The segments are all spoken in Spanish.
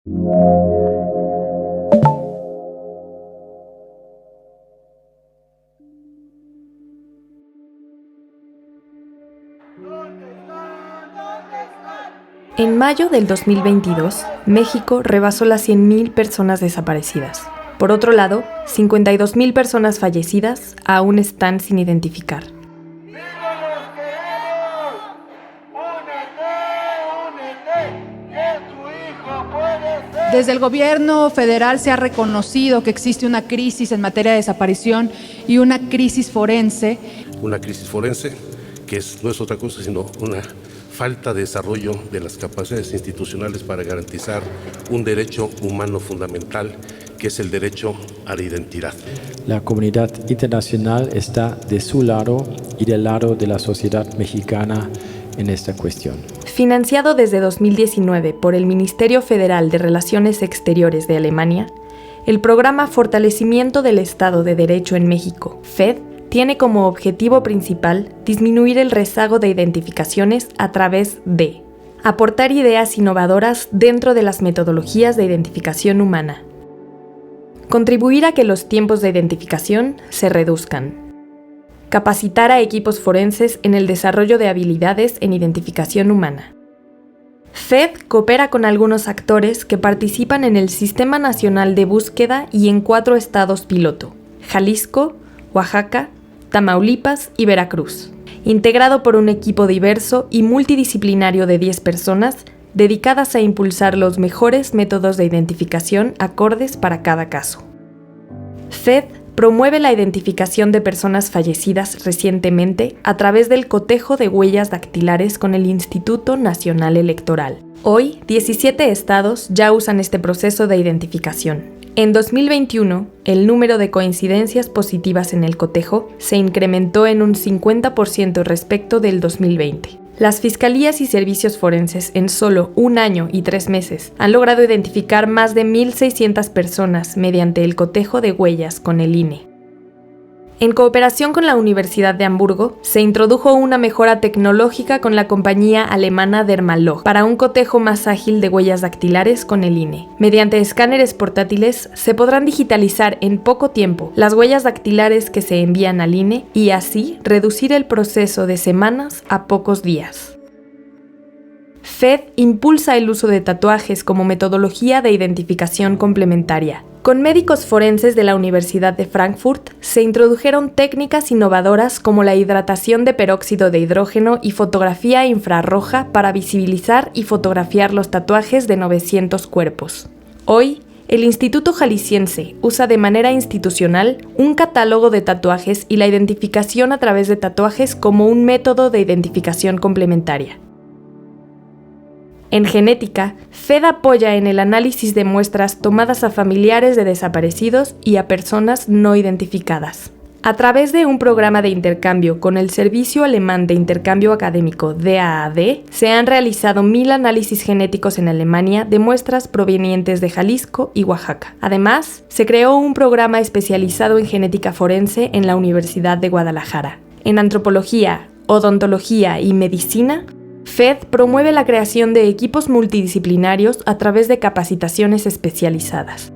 En mayo del 2022, México rebasó las 100,000 personas desaparecidas. Por otro lado, 52,000 personas fallecidas aún están sin identificar. Desde el gobierno federal se ha reconocido que existe una crisis en materia de desaparición y una crisis forense. Una crisis forense que no es otra cosa sino una falta de desarrollo de las capacidades institucionales para garantizar un derecho humano fundamental, que es el derecho a la identidad. La comunidad internacional está de su lado y del lado de la sociedad mexicana en esta cuestión. Financiado desde 2019 por el Ministerio Federal de Relaciones Exteriores de Alemania, el programa Fortalecimiento del Estado de Derecho en México, FED, tiene como objetivo principal disminuir el rezago de identificaciones a través de aportar ideas innovadoras dentro de las metodologías de identificación humana, contribuir a que los tiempos de identificación se reduzcan, capacitar a equipos forenses en el desarrollo de habilidades en identificación humana. FED coopera con algunos actores que participan en el Sistema Nacional de Búsqueda y en 4 estados piloto: Jalisco, Oaxaca, Tamaulipas y Veracruz, integrado por un equipo diverso y multidisciplinario de 10 personas dedicadas a impulsar los mejores métodos de identificación acordes para cada caso. FED promueve la identificación de personas fallecidas recientemente a través del cotejo de huellas dactilares con el Instituto Nacional Electoral. Hoy, 17 estados ya usan este proceso de identificación. En 2021, el número de coincidencias positivas en el cotejo se incrementó en un 50% respecto del 2020. Las fiscalías y servicios forenses en solo 1 año y 3 meses han logrado identificar más de 1,600 personas mediante el cotejo de huellas con el INE. En cooperación con la Universidad de Hamburgo, se introdujo una mejora tecnológica con la compañía alemana Dermalog para un cotejo más ágil de huellas dactilares con el INE. Mediante escáneres portátiles, se podrán digitalizar en poco tiempo las huellas dactilares que se envían al INE y así reducir el proceso de semanas a pocos días. FED impulsa el uso de tatuajes como metodología de identificación complementaria. Con médicos forenses de la Universidad de Frankfurt se introdujeron técnicas innovadoras como la hidratación de peróxido de hidrógeno y fotografía infrarroja para visibilizar y fotografiar los tatuajes de 900 cuerpos. Hoy, el Instituto Jalisciense usa de manera institucional un catálogo de tatuajes y la identificación a través de tatuajes como un método de identificación complementaria. En genética, FED apoya en el análisis de muestras tomadas a familiares de desaparecidos y a personas no identificadas. A través de un programa de intercambio con el Servicio Alemán de Intercambio Académico DAAD, se han realizado 1,000 análisis genéticos en Alemania de muestras provenientes de Jalisco y Oaxaca. Además, se creó un programa especializado en genética forense en la Universidad de Guadalajara. En antropología, odontología y medicina, FED promueve la creación de equipos multidisciplinarios a través de capacitaciones especializadas.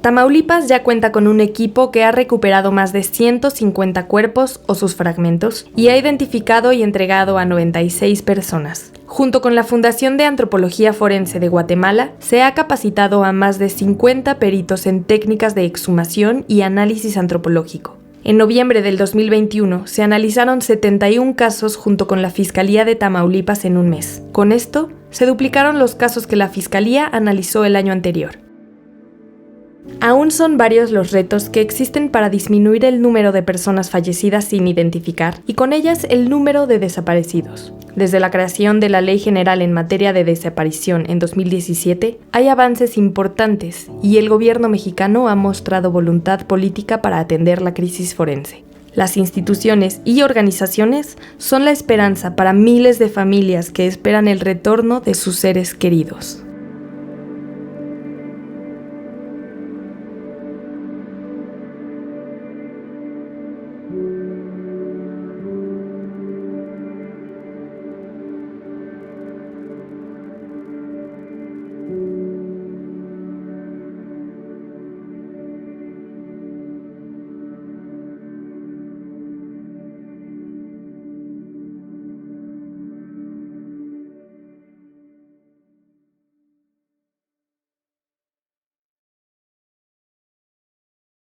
Tamaulipas ya cuenta con un equipo que ha recuperado más de 150 cuerpos o sus fragmentos y ha identificado y entregado a 96 personas. Junto con la Fundación de Antropología Forense de Guatemala, se ha capacitado a más de 50 peritos en técnicas de exhumación y análisis antropológico. En noviembre del 2021 se analizaron 71 casos junto con la Fiscalía de Tamaulipas en un mes. Con esto, se duplicaron los casos que la Fiscalía analizó el año anterior. Aún son varios los retos que existen para disminuir el número de personas fallecidas sin identificar y con ellas el número de desaparecidos. Desde la creación de la Ley General en materia de desaparición en 2017, hay avances importantes y el gobierno mexicano ha mostrado voluntad política para atender la crisis forense. Las instituciones y organizaciones son la esperanza para miles de familias que esperan el retorno de sus seres queridos.